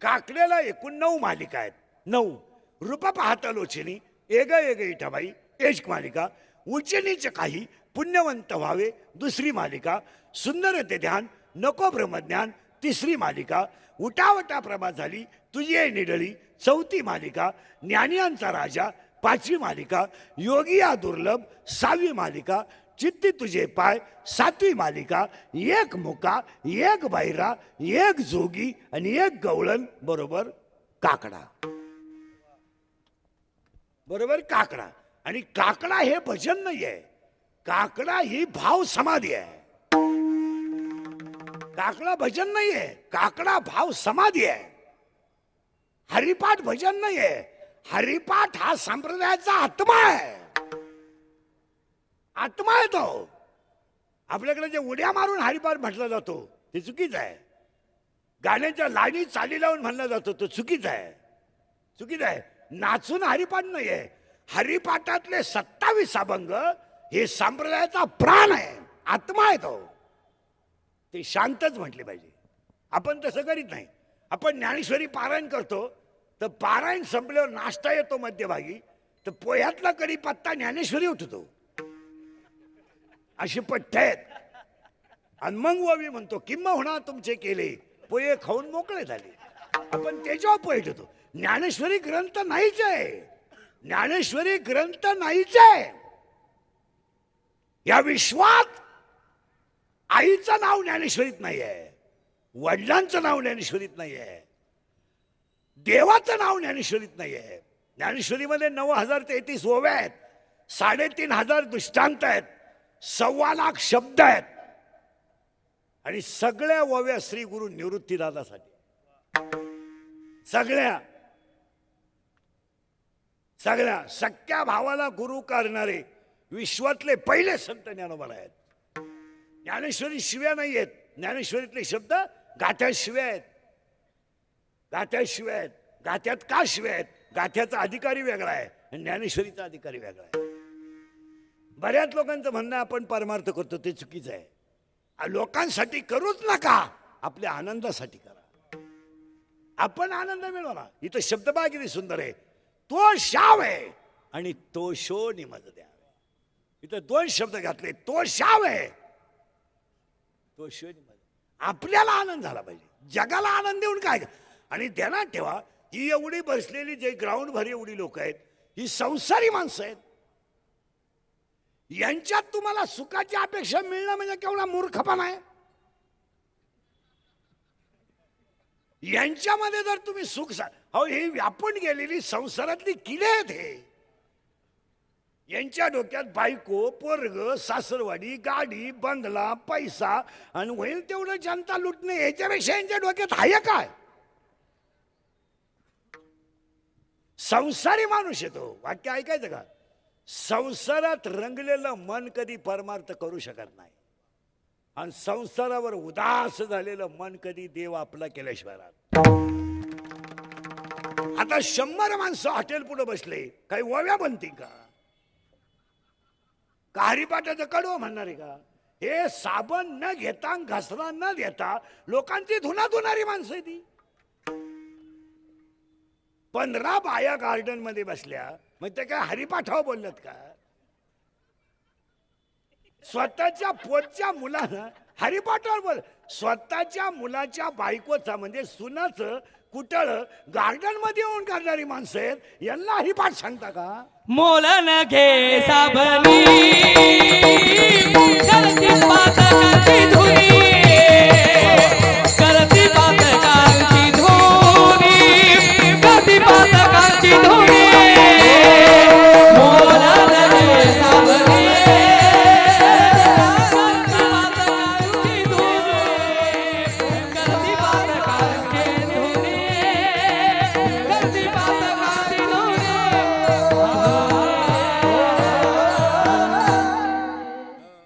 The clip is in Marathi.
काकड्याला एकूण 9 मालिका आहेत. 9. रूप पाहता लोचिनी, एग एग इठाबाई, एक मालिका. उच्चनीच काही, पुण्यवंत व्हावे, दुसरी मालिका. सुंदर ते ध्यान, नको ब्रह्मज्ञान, तिसरी मालिका. उठावटा प्रभा झाली, तुझी आहे निडळी, चौथी मालिका. ज्ञानियांचा राजा, 5वी मालिका. योगिया दुर्लभ, 6वी मालिका. चित्ती तुझे पाय, 7वी मालिका. एक मुका, एक बैरा, एक जोगी आणि एक गवळण बरोबर काकडा. बरोबर काकडा. आणि काकडा हे भजन नाही आहे, काकडा ही भाव समाधी आहे. काकडा भजन नाही आहे, काकडा भाव समाधी आहे. हरिपाठ भजन नाही आहे, हरिपाठ हा संप्रदायाचा आत्मा आहे. आत्मा आहे तो. आपल्याकडे जे उड्या मारून हरिपाठ म्हटला जातो ते चुकीचं आहे. गाण्याच्या लाईनी चाली लावून म्हणला जातो तो चुकीचा आहे. चुकीचं आहे. नाचून हरिपाठ नाही आहे. हरिपाठातले 27 अभंग हे संप्रदायाचा प्राण आहे, आत्मा आहे तो. ते शांतच म्हटले पाहिजे. आपण तसं करीत नाही. आपण ज्ञानेश्वरी पारायण करतो तर पारायण संपल्यावर नाश्ता येतो मध्यभागी, तर पोह्यातला कढीपत्ता ज्ञानेश्वरी उठतो, अशी पठ्ठ आहेत. आणि मग ओवी म्हणतो किंबहुना तुमचे केले पोहे खाऊन मोकळे झाले. आपण त्याच्यावर पोहे ठेवतो. ज्ञानेश्वरी ग्रंथ नाहीच आहे. ज्ञानेश्वरी ग्रंथ नाहीच आहे. या विश्वात आईचं नाव ज्ञानेश्वरीत नाही आहे, वडिलांचं नाव ज्ञानेश्वरीत नाही आहे, देवाचं नाव ज्ञानेश्वरीत नाही आहे. ज्ञानेश्वरीमध्ये 9033 ओव्या आहेत, 3500 दृष्टांत आहेत, 1.25 लाख शब्द आहेत. आणि सगळ्या ओव्या श्री गुरु निवृत्तीदादासाठी. सगळ्या सगळ्या सख्या भावाला गुरु करणारे विश्वातले पहिले संत ज्ञानोबा आहेत. ज्ञानेश्वरी शिव्या नाही आहेत. ज्ञानेश्वरीतले शब्द गाथ्या शिव्या आहेत. गाथ्या शिव्या आहेत. गाथ्यात का शिव्या आहेत? गाथ्याचा अधिकारी वेगळा आहे आणि ज्ञानेश्वरीचा अधिकारी वेगळा आहे. बऱ्याच लोकांचं म्हणणं आपण परमार्थ करतो ते चुकीचं आहे. लोकांसाठी करूच नका, आपल्या आनंदासाठी करा. आपण आनंद मिळवला. इथं शब्द बघा किती सुंदर आहे. तो शाव आहे आणि तो शो निमज द्यावे. इथं 2 शब्द घातले. तो शाव आहे, तो शो निमज. आपल्याला आनंद झाला पाहिजे, जगाला आनंद देऊन काय. आणि ध्यानात ठेवा, ही एवढी बसलेली जे ग्राउंड भर एवढी लोक आहेत ही संसारी माणसं आहेत. यांच्यात तुम्हाला सुखाची अपेक्षा मिळणं म्हणजे केवढा मूर्खपणा आहे. यांच्यामध्ये जर तुम्ही सुख ही व्यापून गेलेली संसारातली किडे आहेत. हे यांच्या डोक्यात बायको, पोरग, सासरवाडी, गाडी, बंगला, पैसा आणि होईल तेवढं जनता लुटणे, याच्यापेक्षा यांच्या डोक्यात आहे काय? संसारी माणूस येतो. वाक्य ऐकायचं का? संसारात रंगलेलं मन कधी परमार्थ करू शकत नाही आणि संसारावर उदास झालेलं मन कधी देव आपला केल्याशिवाय राहत. आता 100 माणसं हॉटेल पुढे बसले, काही ओव्या बनतील का? हरिपाठाचं कडवं म्हणणार आहे का? हे साबण न घेता, घसरा न देता लोकांची धुना धुणारी माणसं आहे ती. 15 बाया गार्डन मध्ये बसल्या, मग ते काय हरिपाठावर बोलत का? स्वतःच्या पोटच्या मुलानं हरिपाठावर बोल. स्वतःच्या मुलाच्या बायकोचा म्हणजे सुनाचं कुटळ गार्डन मध्ये येऊन करणारी माणसं आहेत, यांना हरिपाठ सांगता का? मोल न घे साबण